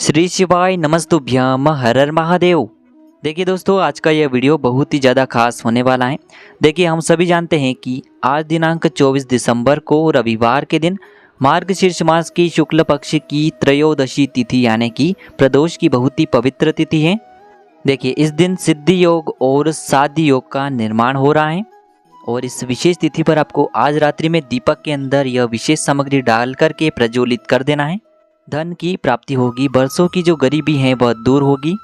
श्री शिवाय नमस्तुभ्यम हर हर महादेव। देखिए दोस्तों, आज का यह वीडियो बहुत ही ज़्यादा खास होने वाला है। देखिए, हम सभी जानते हैं कि आज दिनांक 24 दिसंबर को रविवार के दिन मार्गशीर्ष मास की शुक्ल पक्ष की त्रयोदशी तिथि यानी कि प्रदोष की बहुत ही पवित्र तिथि है। देखिए, इस दिन सिद्धि योग और साध्य योग का निर्माण हो रहा है और इस विशेष तिथि पर आपको आज रात्रि में दीपक के अंदर यह विशेष सामग्री डाल करके प्रज्वलित कर देना है। धन की प्राप्ति होगी, बरसों की जो गरीबी है वह दूर होगी।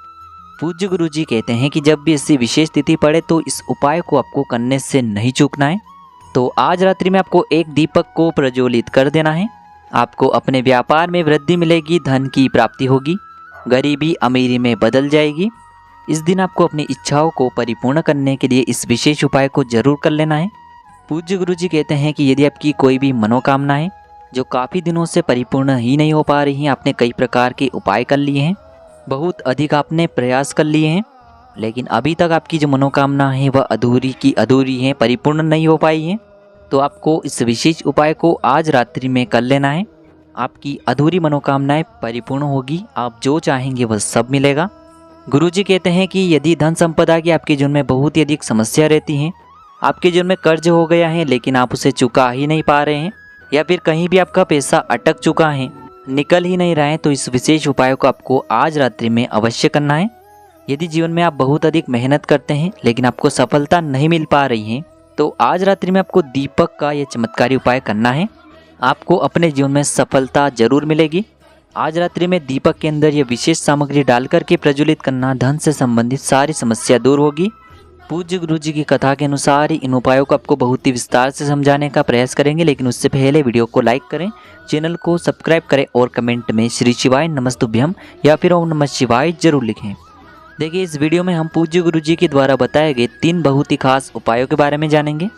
पूज्य गुरु जी कहते हैं कि जब भी ऐसी विशेष तिथि पड़े तो इस उपाय को आपको करने से नहीं चूकना है। तो आज रात्रि में आपको एक दीपक को प्रज्वलित कर देना है। आपको अपने व्यापार में वृद्धि मिलेगी, धन की प्राप्ति होगी, गरीबी अमीरी में बदल जाएगी। इस दिन आपको अपनी इच्छाओं को परिपूर्ण करने के लिए इस विशेष उपाय को जरूर कर लेना है। पूज्य गुरु जी कहते हैं कि यदि आपकी कोई भी मनोकामना है जो काफ़ी दिनों से परिपूर्ण ही नहीं हो पा रही हैं, आपने कई प्रकार के उपाय कर लिए हैं, बहुत अधिक आपने प्रयास कर लिए हैं, लेकिन अभी तक आपकी जो मनोकामना है वह अधूरी की अधूरी है, परिपूर्ण नहीं हो पाई है, तो आपको इस विशेष उपाय को आज रात्रि में कर लेना है। आपकी अधूरी मनोकामनाएं परिपूर्ण होगी, आप जो चाहेंगे वह सब मिलेगा। गुरुजी कहते हैं कि यदि धन संपदा की आपके जीवन में बहुत ही अधिक समस्या रहती हैं, आपके जीवन में कर्ज हो गया है लेकिन आप उसे चुका ही नहीं पा रहे हैं, या फिर कहीं भी आपका पैसा अटक चुका है, निकल ही नहीं रहा है, तो इस विशेष उपाय को आपको आज रात्रि में अवश्य करना है। यदि जीवन में आप बहुत अधिक मेहनत करते हैं लेकिन आपको सफलता नहीं मिल पा रही है, तो आज रात्रि में आपको दीपक का यह चमत्कारी उपाय करना है। आपको अपने जीवन में सफलता जरूर मिलेगी। आज रात्रि में दीपक के अंदर यह विशेष सामग्री डाल करके प्रज्वलित करना, धन से संबंधित सारी समस्या दूर होगी। पूज्य गुरु जी की कथा के अनुसार इन उपायों को आपको बहुत ही विस्तार से समझाने का प्रयास करेंगे, लेकिन उससे पहले वीडियो को लाइक करें, चैनल को सब्सक्राइब करें और कमेंट में श्री शिवाय नमस्तुभ्यम या फिर ओम नमः शिवाय जरूर लिखें। देखिए, इस वीडियो में हम पूज्य गुरु जी के द्वारा बताए गए 3 बहुत ही खास उपायों के बारे में जानेंगे।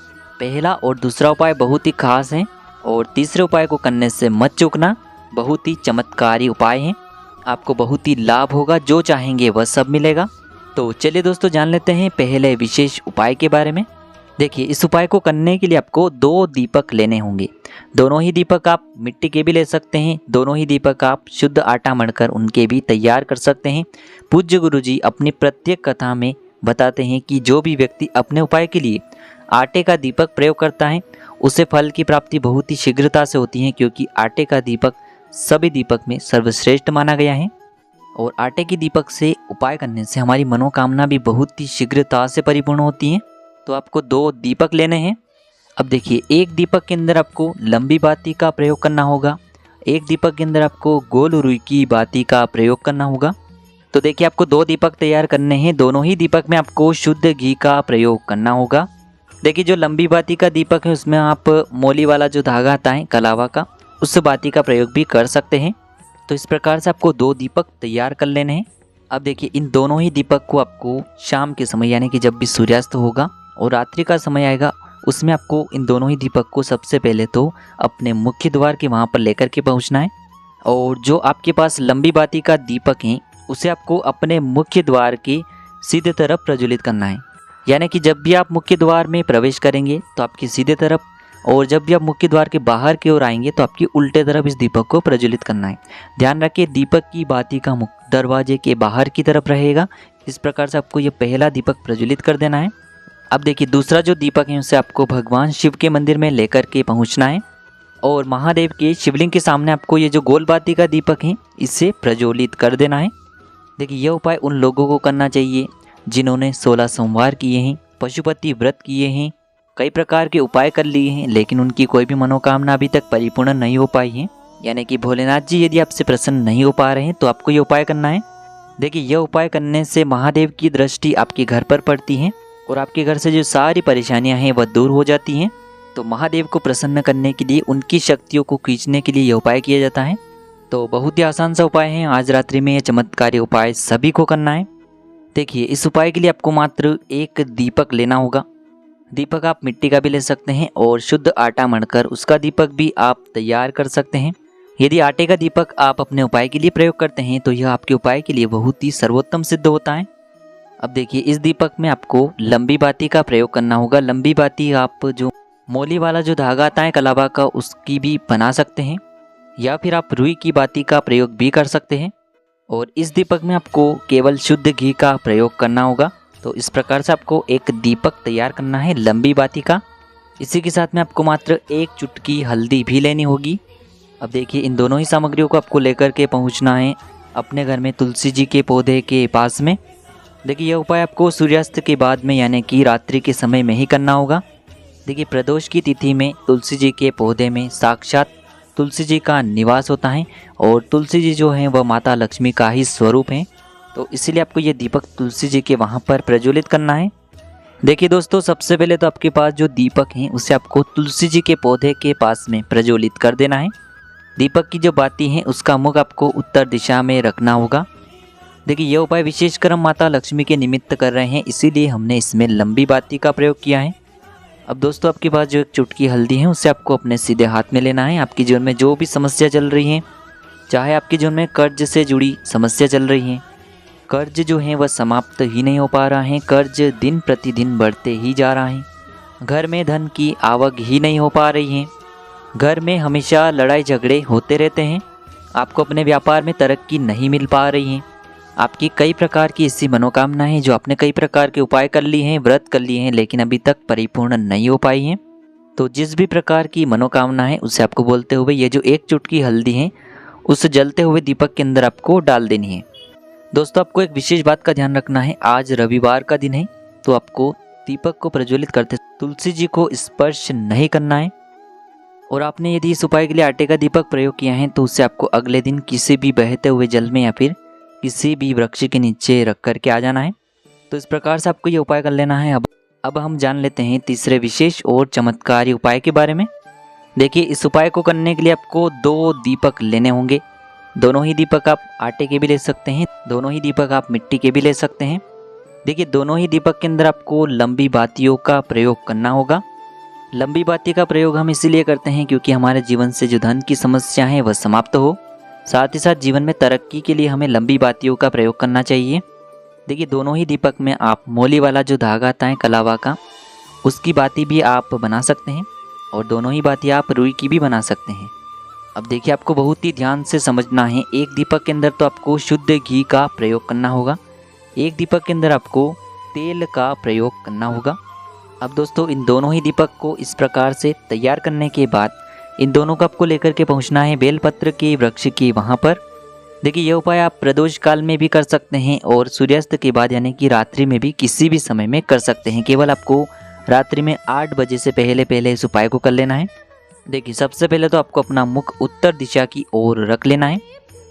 पहला और दूसरा उपाय बहुत ही खास हैं और तीसरे उपाय को करने से मत चूकना, बहुत ही चमत्कारी उपाय हैं, आपको बहुत ही लाभ होगा, जो चाहेंगे वह सब मिलेगा। तो चलिए दोस्तों, जान लेते हैं पहले विशेष उपाय के बारे में। देखिए, इस उपाय को करने के लिए आपको 2 दीपक लेने होंगे। दोनों ही दीपक आप मिट्टी के भी ले सकते हैं, दोनों ही दीपक आप शुद्ध आटा मढ़कर उनके भी तैयार कर सकते हैं। पूज्य गुरु जी अपनी प्रत्येक कथा में बताते हैं कि जो भी व्यक्ति अपने उपाय के लिए आटे का दीपक प्रयोग करता है उसे फल की प्राप्ति बहुत ही शीघ्रता से होती है, क्योंकि आटे का दीपक सभी दीपक में सर्वश्रेष्ठ माना गया है और आटे की दीपक से उपाय करने से हमारी मनोकामना भी बहुत ही शीघ्रता से परिपूर्ण होती है। तो आपको 2 दीपक लेने हैं। अब देखिए, एक दीपक के अंदर आपको लंबी बाती का प्रयोग करना होगा, एक दीपक के अंदर आपको गोल रुई की बाती का प्रयोग करना होगा। तो देखिए, आपको 2 दीपक तैयार करने हैं, दोनों ही दीपक में आपको शुद्ध घी का प्रयोग करना होगा। देखिए, जो लंबी बाती का दीपक है उसमें आप मोली वाला जो धागा आता है कलावा का, उस बाती का प्रयोग भी कर सकते हैं। तो इस प्रकार से आपको 2 दीपक तैयार कर लेने हैं। अब देखिए, इन दोनों ही दीपक को आपको शाम के समय यानी कि जब भी सूर्यास्त होगा और रात्रि का समय आएगा, उसमें आपको इन दोनों ही दीपक को सबसे पहले तो अपने मुख्य द्वार के वहाँ पर लेकर के पहुँचना है, और जो आपके पास लंबी बाती का दीपक है उसे आपको अपने मुख्य द्वार के सीधे तरफ प्रज्वलित करना है। यानी कि जब भी आप मुख्य द्वार में प्रवेश करेंगे तो आपकी सीधे तरफ, और जब भी आप मुख्य द्वार के बाहर की ओर आएंगे तो आपकी उल्टे तरफ इस दीपक को प्रज्वलित करना है। ध्यान रखिए, दीपक की बाती का मुख दरवाजे के बाहर की तरफ रहेगा। इस प्रकार से आपको ये पहला दीपक प्रज्वलित कर देना है। अब देखिए, दूसरा जो दीपक है उसे आपको भगवान शिव के मंदिर में लेकर के पहुंचना है और महादेव के शिवलिंग के सामने आपको ये जो गोल बाती का दीपक है इसे प्रज्वलित कर देना है। देखिए, यह उपाय उन लोगों को करना चाहिए जिन्होंने 16 सोमवार किए हैं, पशुपति व्रत किए हैं, कई प्रकार के उपाय कर लिए हैं, लेकिन उनकी कोई भी मनोकामना अभी तक परिपूर्ण नहीं हो पाई है। यानी कि भोलेनाथ जी यदि आपसे प्रसन्न नहीं हो पा रहे हैं तो आपको ये उपाय करना है। देखिए, यह उपाय करने से महादेव की दृष्टि आपके घर पर पड़ती है और आपके घर से जो सारी परेशानियां हैं वह दूर हो जाती हैं। तो महादेव को प्रसन्न करने के लिए, उनकी शक्तियों को खींचने के लिए यह उपाय किया जाता है। तो बहुत ही आसान सा उपाय है, आज रात्रि में यह चमत्कारी उपाय सभी को करना है। देखिए, इस उपाय के लिए आपको मात्र 1 दीपक लेना होगा। दीपक आप मिट्टी का भी ले सकते हैं और शुद्ध आटा मढ़कर उसका दीपक भी आप तैयार कर सकते हैं। यदि आटे का दीपक आप अपने उपाय के लिए प्रयोग करते हैं तो यह आपके उपाय के लिए बहुत ही सर्वोत्तम सिद्ध होता है। अब देखिए, इस दीपक में आपको लंबी बाती का प्रयोग करना होगा। लंबी बाती आप जो मोली वाला जो धागा आता है कलावा का, उसकी भी बना सकते हैं, या फिर आप रुई की बाती का प्रयोग भी कर सकते हैं। और इस दीपक में आपको केवल शुद्ध घी का प्रयोग करना होगा। तो इस प्रकार से आपको एक दीपक तैयार करना है लंबी बाती का। इसी के साथ में आपको मात्र 1 चुटकी हल्दी भी लेनी होगी। अब देखिए इन दोनों ही सामग्रियों को आपको लेकर के पहुंचना है अपने घर में तुलसी जी के पौधे के पास में। देखिए यह उपाय आपको सूर्यास्त के बाद में यानी कि रात्रि के समय में ही करना होगा। देखिए प्रदोष की तिथि में तुलसी जी के पौधे में साक्षात तुलसी जी का निवास होता है और तुलसी जी जो हैं वह माता लक्ष्मी का ही स्वरूप हैं। तो इसीलिए आपको ये दीपक तुलसी जी के वहाँ पर प्रज्वलित करना है। देखिए दोस्तों सबसे पहले तो आपके पास जो दीपक हैं उसे आपको तुलसी जी के पौधे के पास में प्रज्वलित कर देना है। दीपक की जो बाती है उसका मुख आपको उत्तर दिशा में रखना होगा। देखिए यह उपाय विशेषकर हम माता लक्ष्मी के निमित्त कर रहे हैं, इसीलिए हमने इसमें लंबी बाती का प्रयोग किया है। अब दोस्तों आपके पास जो एक चुटकी हल्दी है उसे आपको अपने सीधे हाथ में लेना है। आपके जीवन में जो भी समस्या चल रही है, चाहे आपके जीवन में कर्ज से जुड़ी समस्या चल रही है, कर्ज जो है वह समाप्त ही नहीं हो पा रहा है, कर्ज दिन प्रतिदिन बढ़ते ही जा रहा है, घर में धन की आवक ही नहीं हो पा रही है, घर में हमेशा लड़ाई झगड़े होते रहते हैं, आपको अपने व्यापार में तरक्की नहीं मिल पा रही है, आपकी कई प्रकार की ऐसी मनोकामनाएं हैं जो आपने कई प्रकार के उपाय कर लिए हैं, व्रत कर लिए हैं, लेकिन अभी तक परिपूर्ण नहीं हो पाई हैं। तो जिस भी प्रकार की मनोकामना है उसे आपको बोलते हुए ये जो 1 चुटकी हल्दी है उस जलते हुए दीपक के अंदर आपको डाल देनी है। दोस्तों आपको एक विशेष बात का ध्यान रखना है, आज रविवार का दिन है तो आपको दीपक को प्रज्वलित करते तुलसी जी को स्पर्श नहीं करना है। और आपने यदि इस उपाय के लिए आटे का दीपक प्रयोग किया है तो उसे आपको अगले दिन किसी भी बहते हुए जल में या फिर किसी भी वृक्ष के नीचे रख करके आ जाना है। तो इस प्रकार से आपको ये उपाय कर लेना है। अब हम जान लेते हैं तीसरे विशेष और चमत्कारी उपाय के बारे में। देखिए इस उपाय को करने के लिए आपको 2 दीपक लेने होंगे। दोनों ही दीपक आप आटे के भी ले सकते हैं, दोनों ही दीपक आप मिट्टी के भी ले सकते हैं। देखिए दोनों ही दीपक के अंदर आपको लंबी बातियों का प्रयोग करना होगा। लंबी बाती का प्रयोग हम इसीलिए करते हैं क्योंकि हमारे जीवन से जो धन की समस्या है वह समाप्त हो, साथ ही साथ जीवन में तरक्की के लिए हमें लंबी बातियों का प्रयोग करना चाहिए। देखिए दोनों ही दीपक में आप मोली वाला जो धागा आता है कलावा का, उसकी बाती भी आप बना सकते हैं और दोनों ही बाती आप रुई की भी बना सकते हैं। अब देखिए आपको बहुत ही ध्यान से समझना है, एक दीपक के अंदर तो आपको शुद्ध घी का प्रयोग करना होगा, एक दीपक के अंदर आपको तेल का प्रयोग करना होगा। अब दोस्तों इन दोनों ही दीपक को इस प्रकार से तैयार करने के बाद इन दोनों को आपको लेकर के पहुंचना है बेलपत्र के वृक्ष के वहां पर। देखिए यह उपाय आप प्रदोष काल में भी कर सकते हैं और सूर्यास्त के बाद यानी कि रात्रि में भी किसी भी समय में कर सकते हैं। केवल आपको रात्रि में 8 बजे से पहले इस उपाय को कर लेना है। देखिए सबसे पहले तो आपको अपना मुख उत्तर दिशा की ओर रख लेना है।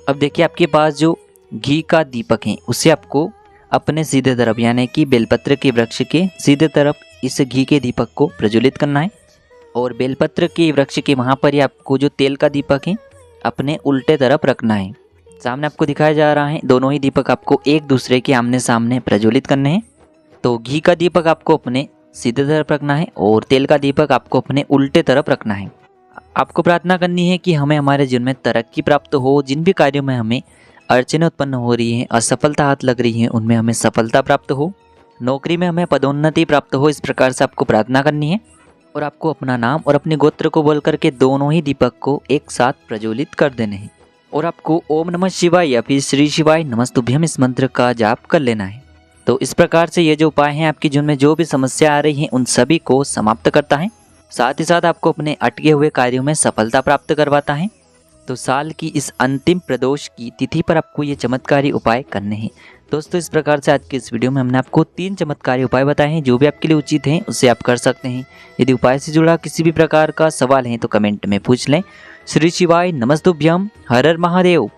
अब देखिए आपके पास जो घी का दीपक है उसे आपको अपने सीधे तरफ यानी कि बेलपत्र के वृक्ष के सीधे तरफ इस घी के दीपक को प्रज्वलित करना है और बेलपत्र के वृक्ष के वहाँ पर ही आपको जो तेल का दीपक है अपने उल्टे तरफ रखना है। सामने आपको दिखाया जा रहा है, दोनों ही दीपक आपको एक दूसरे के आमने सामने प्रज्वलित करने हैं। तो घी का दीपक आपको अपने सीधे तरफ रखना है और तेल का दीपक आपको अपने उल्टे तरफ रखना है। आपको प्रार्थना करनी है कि हमें हमारे जीवन में तरक्की प्राप्त हो, जिन भी कार्यों में हमें अड़चनें उत्पन्न हो रही हैं, असफलता हाथ लग रही है, उनमें हमें सफलता प्राप्त हो, नौकरी में हमें पदोन्नति प्राप्त हो। इस प्रकार से आपको प्रार्थना करनी है और आपको अपना नाम और अपने गोत्र को बोल करके दोनों ही दीपक को एक साथ प्रज्वलित कर देने हैं और आपको ओम नमः शिवाय या फिर श्री शिवाय नमस्तुभ्यम इस मंत्र का जाप कर लेना है। तो इस प्रकार से ये जो उपाय हैं आपके जीवन में जो भी समस्या आ रही है उन सभी को समाप्त करता है, साथ ही साथ आपको अपने अटके हुए कार्यों में सफलता प्राप्त करवाता है। तो साल की इस अंतिम प्रदोष की तिथि पर आपको ये चमत्कारी उपाय करने हैं। दोस्तों इस प्रकार से आज के इस वीडियो में हमने आपको 3 चमत्कारी उपाय बताए हैं, जो भी आपके लिए उचित हैं उसे आप कर सकते हैं। यदि उपाय से जुड़ा किसी भी प्रकार का सवाल है तो कमेंट में पूछ लें। श्री शिवाय नमस्तुभ्यम, हर हर महादेव।